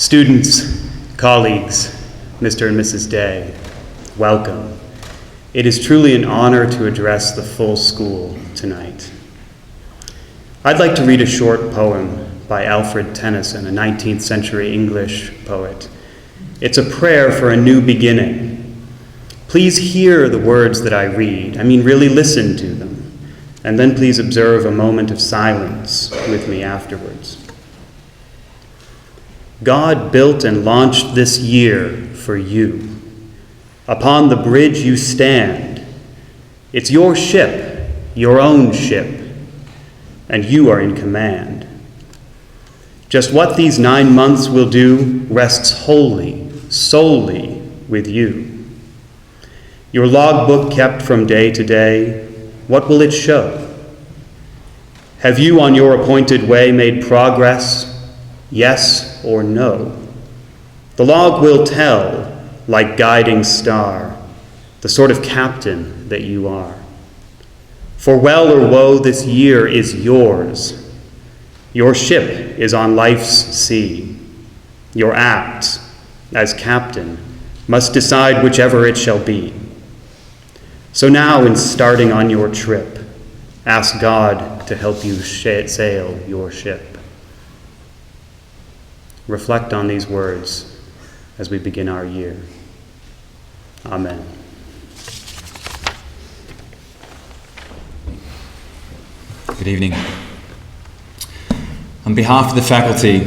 Students, colleagues, Mr. and Mrs. Day, welcome. It is truly an honor to address the full school tonight. I'd like to read a short poem by Alfred Tennyson, a 19th century English poet. It's a prayer for a new beginning. Please hear the words that I read. Really listen to them. And then please observe a moment of silence with me afterwards. God built and launched this year for you. Upon the bridge you stand. It's your ship, your own ship, and you are in command. Just what these 9 months will do rests wholly, solely with you. Your logbook kept from day to day, what will it show? Have you on your appointed way made progress? Yes or no? The log will tell, like guiding star, the sort of captain that you are. For well or woe, this year is yours. Your ship is on life's sea. Your act, as captain, must decide whichever it shall be. So now, in starting on your trip, ask God to help you sail your ship. Reflect on these words as we begin our year. Amen. Good evening. On behalf of the faculty,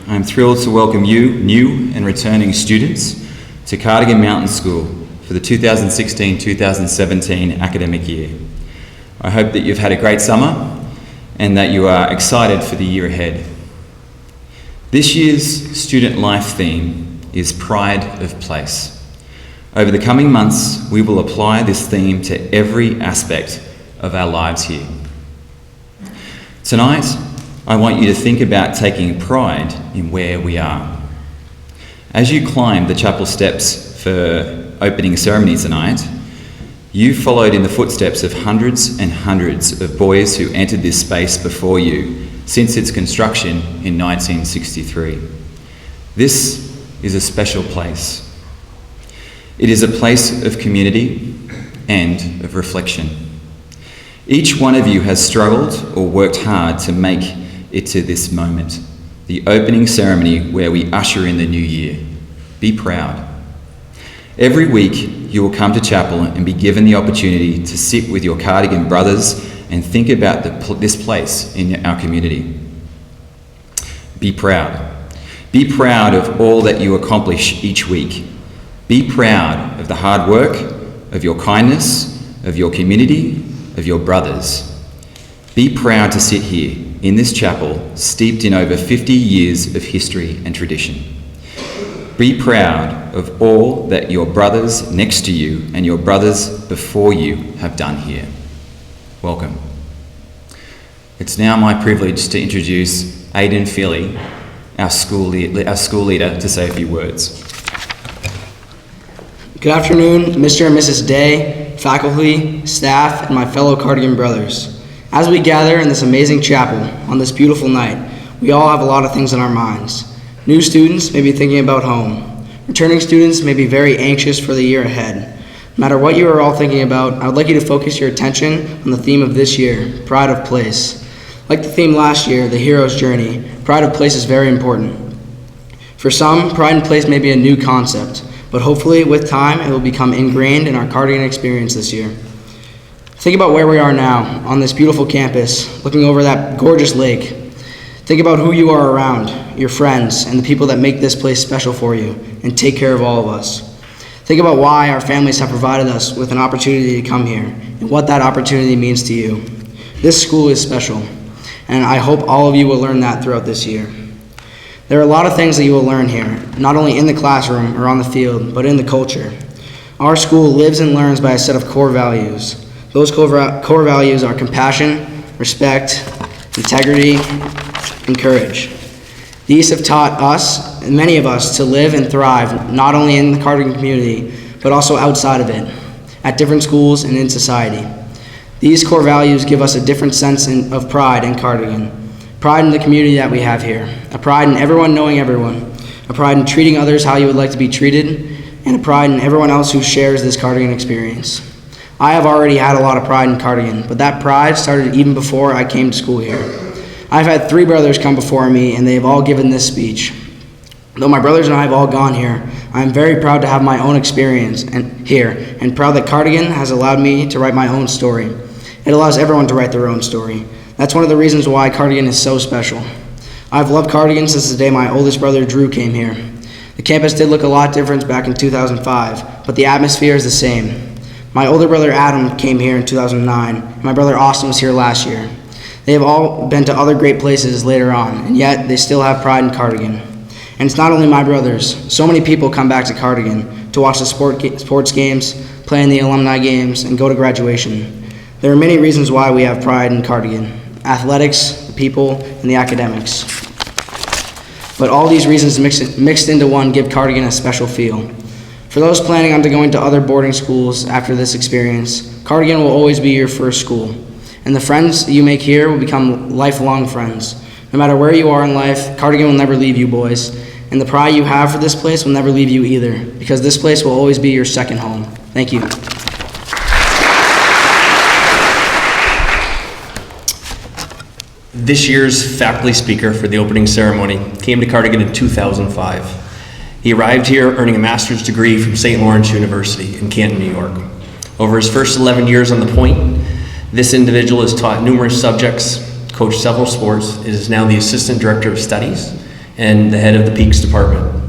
I am thrilled to welcome you, new and returning students, to Cardigan Mountain School for the 2016-2017 academic year. I hope that you've had a great summer and that you are excited for the year ahead. This year's student life theme is Pride of Place. Over the coming months, we will apply this theme to every aspect of our lives here. Tonight, I want you to think about taking pride in where we are. As you climb the chapel steps for opening ceremony tonight, you followed in the footsteps of hundreds and hundreds of boys who entered this space before you since its construction in 1963. This is a special place. It is a place of community and of reflection. Each one of you has struggled or worked hard to make it to this moment, the opening ceremony where we usher in the new year. Be proud. Every week you will come to chapel and be given the opportunity to sit with your Cardigan brothers and think about this place in our community. Be proud. Be proud of all that you accomplish each week. Be proud of the hard work, of your kindness, of your community, of your brothers. Be proud to sit here in this chapel, steeped in over 50 years of history and tradition. Be proud of all that your brothers next to you and your brothers before you have done here. Welcome. It's now my privilege to introduce Aidan Feely, our school leader, to say a few words. Good afternoon, Mr. and Mrs. Day, faculty, staff, and my fellow Cardigan brothers. As we gather in this amazing chapel on this beautiful night, we all have a lot of things on our minds. New students may be thinking about home. Returning students may be very anxious for the year ahead. No matter what you are all thinking about, I would like you to focus your attention on the theme of this year, Pride of Place. Like the theme last year, the hero's journey, Pride of Place is very important. For some, Pride in Place may be a new concept, but hopefully with time it will become ingrained in our Cardigan experience this year. Think about where we are now, on this beautiful campus, looking over that gorgeous lake. Think about who you are around, your friends, and the people that make this place special for you and take care of all of us. Think about why our families have provided us with an opportunity to come here and what that opportunity means to you. This school is special, and I hope all of you will learn that throughout this year. There are a lot of things that you will learn here, not only in the classroom or on the field, but in the culture. Our school lives and learns by a set of core values. Those core values are compassion, respect, integrity, and courage. These have taught us, and many of us, to live and thrive not only in the Cardigan community, but also outside of it, at different schools and in society. These core values give us a different sense of pride in Cardigan, pride in the community that we have here, a pride in everyone knowing everyone, a pride in treating others how you would like to be treated, and a pride in everyone else who shares this Cardigan experience. I have already had a lot of pride in Cardigan, but that pride started even before I came to school here. I've had 3 brothers come before me, and they have all given this speech. Though my brothers and I have all gone here, I am very proud to have my own experience here, and proud that Cardigan has allowed me to write my own story. It allows everyone to write their own story. That's one of the reasons why Cardigan is so special. I've loved Cardigan since the day my oldest brother Drew came here. The campus did look a lot different back in 2005, but the atmosphere is the same. My older brother Adam came here in 2009, and my brother Austin was here last year. They have all been to other great places later on, and yet they still have pride in Cardigan. And it's not only my brothers. So many people come back to Cardigan to watch the sports games, play in the alumni games, and go to graduation. There are many reasons why we have pride in Cardigan: athletics, the people, and the academics. But all these reasons mixed into one give Cardigan a special feel. For those planning on going to other boarding schools after this experience, Cardigan will always be your first school. And the friends you make here will become lifelong friends. No matter where you are in life, Cardigan will never leave you, boys. And the pride you have for this place will never leave you either, because this place will always be your second home. Thank you. This year's faculty speaker for the opening ceremony came to Cardigan in 2005. He arrived here earning a master's degree from St. Lawrence University in Canton, New York. Over his first 11 years on the Point, this individual has taught numerous subjects, coached several sports, is now the Assistant Director of Studies and the head of the Peaks Department.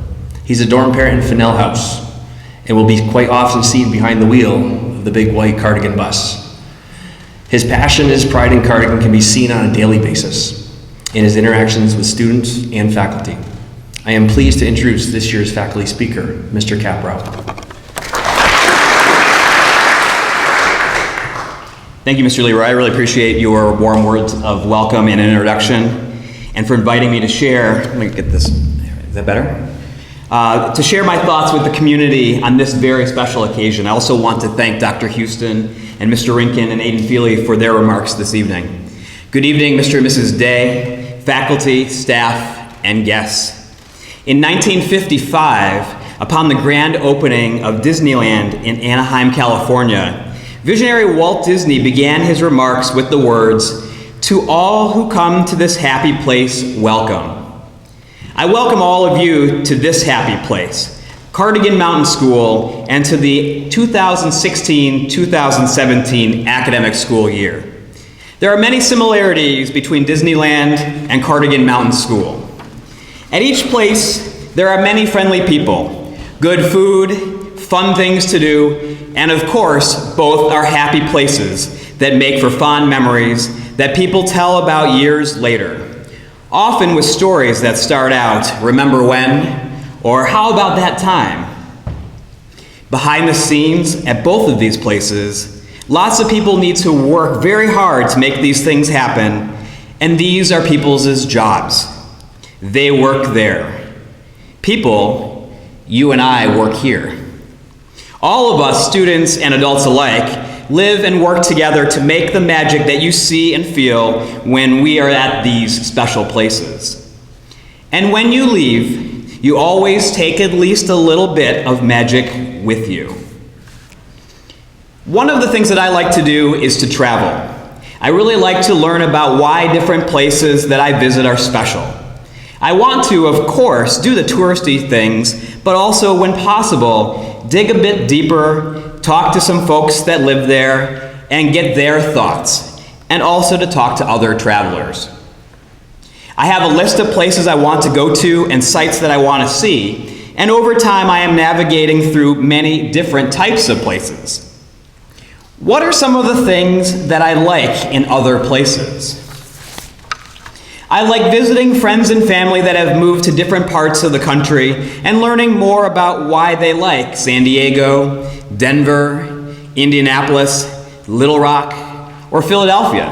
He's a dorm parent in Fennell House and will be quite often seen behind the wheel of the big white Cardigan bus. His passion and his pride in Cardigan can be seen on a daily basis in his interactions with students and faculty. I am pleased to introduce this year's faculty speaker, Mr. Caprow. Thank you, Mr. Leroy. I really appreciate your warm words of welcome and introduction, and for inviting me to share. Let me get this. Is that better? To share my thoughts with the community on this very special occasion. I also want to thank Dr. Houston and Mr. Rinkin and Aiden Feely for their remarks this evening. Good evening, Mr. and Mrs. Day, faculty, staff, and guests. In 1955, upon the grand opening of Disneyland in Anaheim, California, visionary Walt Disney began his remarks with the words, "To all who come to this happy place, welcome." I welcome all of you to this happy place, Cardigan Mountain School, and to the 2016-2017 academic school year. There are many similarities between Disneyland and Cardigan Mountain School. At each place, there are many friendly people, good food, fun things to do, and of course, both are happy places that make for fond memories that people tell about years later, often with stories that start out, "Remember when?" or "How about that time?" Behind the scenes at both of these places, lots of people need to work very hard to make these things happen, and these are people's jobs. They work there. People, you and I work here. All of us, students and adults alike, live and work together to make the magic that you see and feel when we are at these special places. And when you leave, you always take at least a little bit of magic with you. One of the things that I like to do is to travel. I really like to learn about why different places that I visit are special. I want to, of course, do the touristy things, but also, when possible, dig a bit deeper, talk to some folks that live there, and get their thoughts, and also to talk to other travelers. I have a list of places I want to go to and sites that I want to see, and over time I am navigating through many different types of places. What are some of the things that I like in other places? I like visiting friends and family that have moved to different parts of the country and learning more about why they like San Diego, Denver, Indianapolis, Little Rock, or Philadelphia.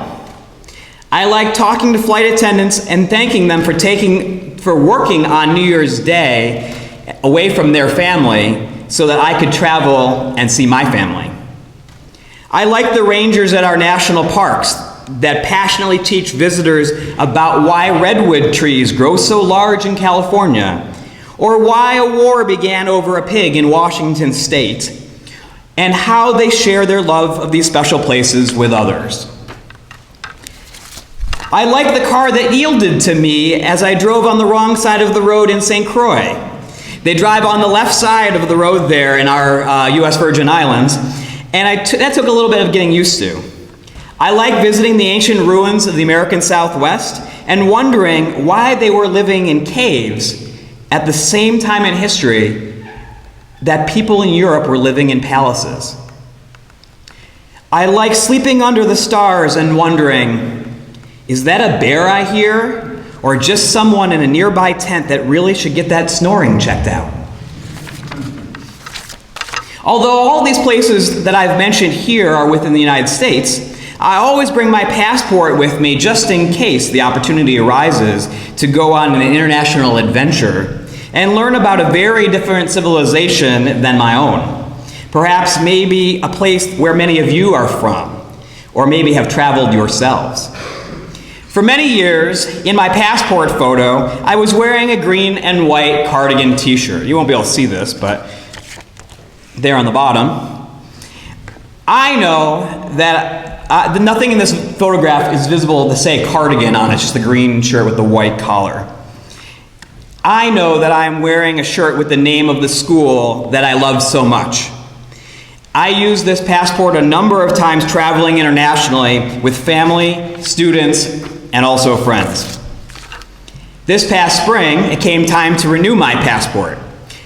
I like talking to flight attendants and thanking them for working on New Year's Day away from their family so that I could travel and see my family. I like the rangers at our national parks that passionately teach visitors about why redwood trees grow so large in California, or why a war began over a pig in Washington state, and how they share their love of these special places with others. I like the car that yielded to me as I drove on the wrong side of the road in St. Croix. They drive on the left side of the road there in our U.S. Virgin Islands, and that took a little bit of getting used to. I like visiting the ancient ruins of the American Southwest and wondering why they were living in caves at the same time in history that people in Europe were living in palaces. I like sleeping under the stars and wondering, is that a bear I hear, or just someone in a nearby tent that really should get that snoring checked out? Although all these places that I've mentioned here are within the United States, I always bring my passport with me just in case the opportunity arises to go on an international adventure and learn about a very different civilization than my own. Perhaps maybe a place where many of you are from, or maybe have traveled yourselves. For many years, in my passport photo, I was wearing a green and white cardigan t-shirt. You won't be able to see this, but there on the bottom. I know that nothing in this photograph is visible to say Cardigan on it, it's just the green shirt with the white collar. I know that I'm wearing a shirt with the name of the school that I love so much. I used this passport a number of times traveling internationally with family, students, and also friends. This past spring, it came time to renew my passport.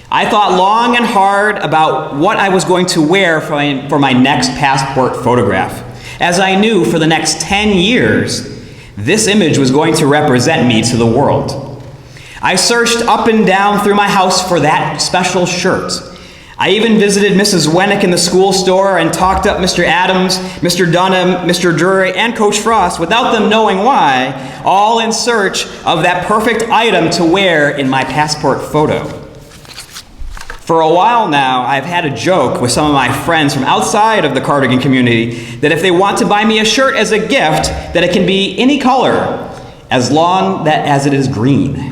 I thought long and hard about what I was going to wear for my next passport photograph, as I knew for the next 10 years, this image was going to represent me to the world. I searched up and down through my house for that special shirt. I even visited Mrs. Wennick in the school store and talked up Mr. Adams, Mr. Dunham, Mr. Drury, and Coach Frost without them knowing why, all in search of that perfect item to wear in my passport photo. For a while now, I've had a joke with some of my friends from outside of the Cardigan community that if they want to buy me a shirt as a gift, that it can be any color, as long as it is green.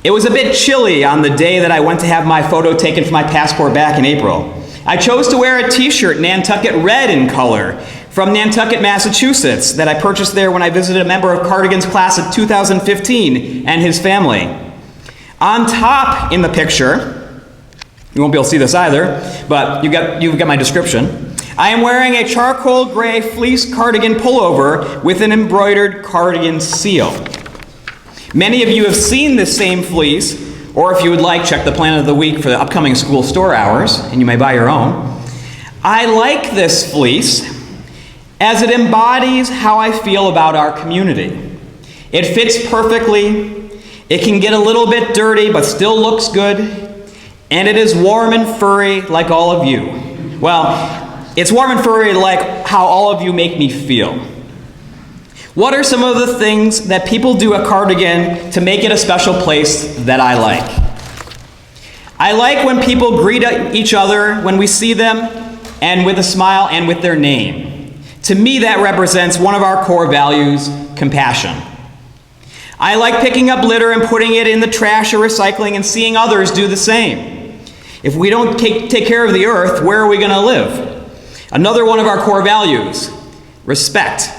It was a bit chilly on the day that I went to have my photo taken for my passport back in April. I chose to wear a t-shirt Nantucket red in color from Nantucket, Massachusetts, that I purchased there when I visited a member of Cardigan's class of 2015 and his family. On top in the picture, you won't be able to see this either, but you've got my description. I am wearing a charcoal gray fleece cardigan pullover with an embroidered cardigan seal. Many of you have seen this same fleece, or if you would like, check the plan of the week for the upcoming school store hours, and you may buy your own. I like this fleece as it embodies how I feel about our community. It fits perfectly, it can get a little bit dirty, but still looks good, and it is warm and furry like all of you. Well, it's warm and furry like how all of you make me feel. What are some of the things that people do at Cardigan to make it a special place that I like? I like when people greet each other when we see them, and with a smile and with their name. To me, that represents one of our core values, compassion. I like picking up litter and putting it in the trash or recycling and seeing others do the same. If we don't take care of the earth, where are we going to live? Another one of our core values, respect.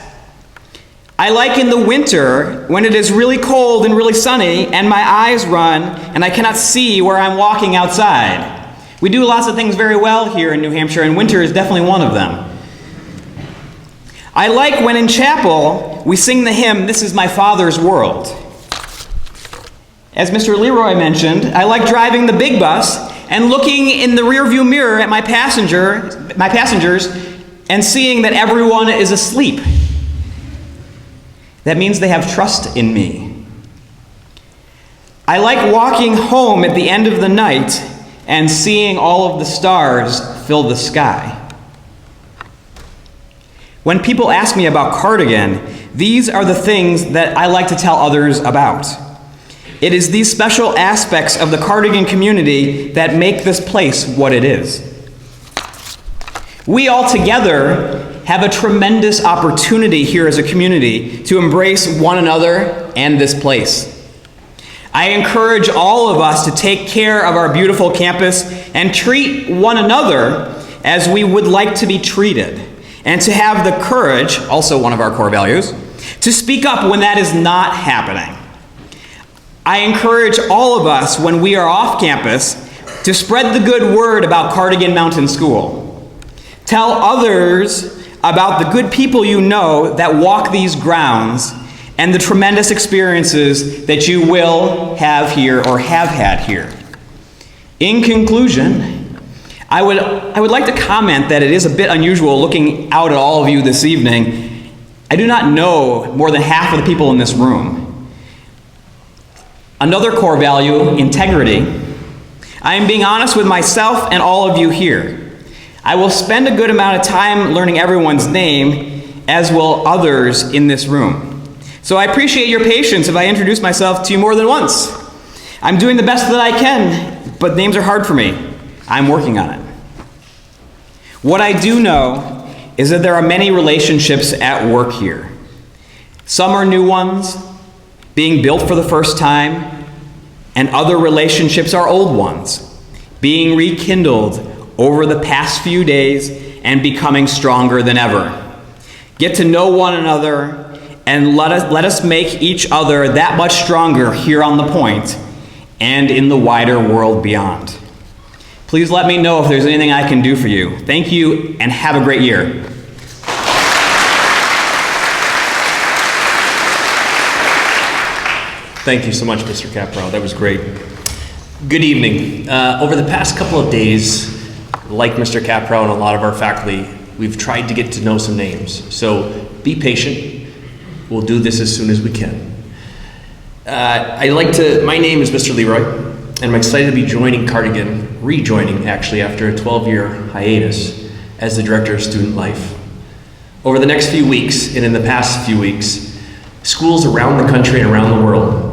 I like in the winter when it is really cold and really sunny and my eyes run and I cannot see where I'm walking outside. We do lots of things very well here in New Hampshire, and winter is definitely one of them. I like when in chapel we sing the hymn, "This is my Father's World." As Mr. Leroy mentioned, I like driving the big bus and looking in the rearview mirror at my passengers and seeing that everyone is asleep. That means they have trust in me. I like walking home at the end of the night and seeing all of the stars fill the sky. When people ask me about Cardigan, these are the things that I like to tell others about. It is these special aspects of the Cardigan community that make this place what it is. We all together have a tremendous opportunity here as a community to embrace one another and this place. I encourage all of us to take care of our beautiful campus and treat one another as we would like to be treated, and to have the courage, also one of our core values, to speak up when that is not happening. I encourage all of us, when we are off campus, to spread the good word about Cardigan Mountain School. Tell others about the good people you know that walk these grounds and the tremendous experiences that you will have here or have had here. In conclusion, I would like to comment that it is a bit unusual looking out at all of you this evening. I do not know more than half of the people in this room. Another core value, integrity. I am being honest with myself and all of you here. I will spend a good amount of time learning everyone's name, as will others in this room. So I appreciate your patience if I introduce myself to you more than once. I'm doing the best that I can, but names are hard for me. I'm working on it. What I do know is that there are many relationships at work here. Some are new ones, being built for the first time, and other relationships are old ones, being rekindled over the past few days and becoming stronger than ever. Get to know one another and let us make each other that much stronger here on the point and in the wider world beyond. Please let me know if there's anything I can do for you. Thank you and have a great year. Thank you so much, Mr. Caprow. That was great. Good evening. Over the past couple of days, like Mr. Caprow and a lot of our faculty, we've tried to get to know some names. So be patient. We'll do this as soon as we can. My name is Mr. Leroy, and I'm excited to be rejoining actually after a 12-year hiatus as the Director of Student Life. Over the next few weeks, and in the past few weeks, schools around the country and around the world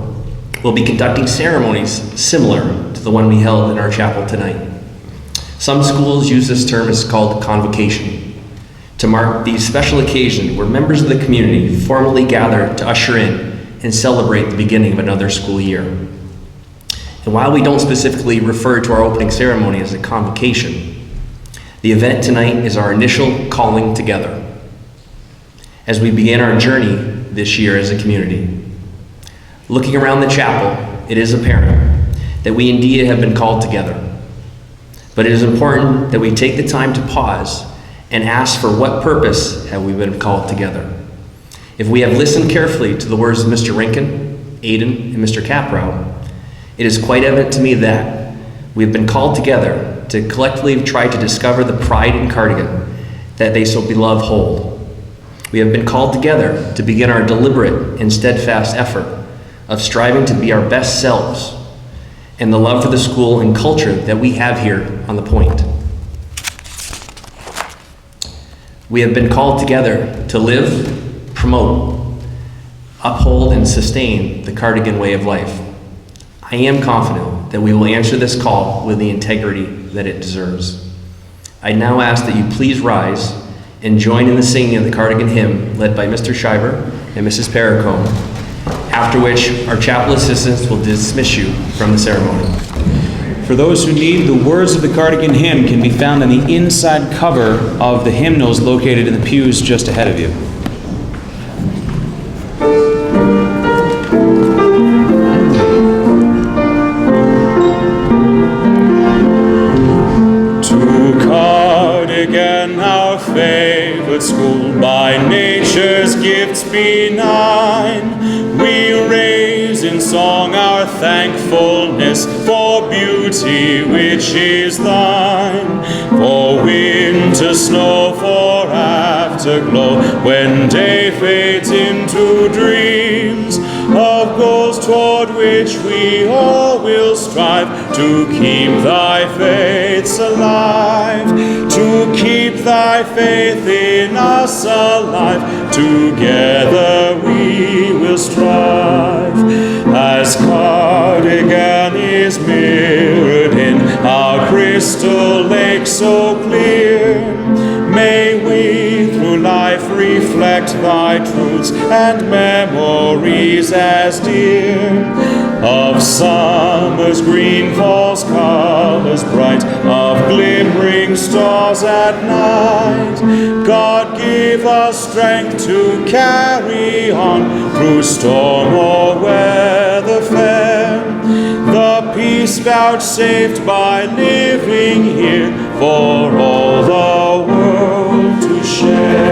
will be conducting ceremonies similar to the one we held in our chapel tonight. Some schools use this term as called convocation, to mark the special occasion where members of the community formally gather to usher in and celebrate the beginning of another school year. And while we don't specifically refer to our opening ceremony as a convocation, the event tonight is our initial calling together as we begin our journey this year as a community. Looking around the chapel, it is apparent that we indeed have been called together. But it is important that we take the time to pause and ask for what purpose have we been called together. If we have listened carefully to the words of Mr. Rinkin, Aiden, and Mr. Caprow, it is quite evident to me that we have been called together to collectively try to discover the pride in Cardigan that they so beloved hold. We have been called together to begin our deliberate and steadfast effort of striving to be our best selves and the love for the school and culture that we have here on the point. We have been called together to live, promote, uphold, and sustain the Cardigan way of life. I am confident that we will answer this call with the integrity that it deserves. I now ask that you please rise and join in the singing of the Cardigan hymn led by Mr. Shiver and Mrs. Paracombe, after which our chapel assistants will dismiss you from the ceremony. For those who need, the words of the Cardigan hymn can be found on the inside cover of the hymnals located in the pews just ahead of you. To Cardigan, our favored school, by nature's gifts benign, we raise in song our thankfulness for beauty which is thine, for winter snow, for afterglow, when day fades into dreams of goals toward which we all will strive, to keep thy faiths alive, to keep thy faith in us alive, together we will strive. As Cardigan is mirrored in our crystal lake so clear, may we through life reflect thy truths and memories as dear. of summer's green, fall's colors bright, of glimmering stars at night. God give us strength to carry on through storm or weather fair, the peace vouchsafed by living here for all the world to share.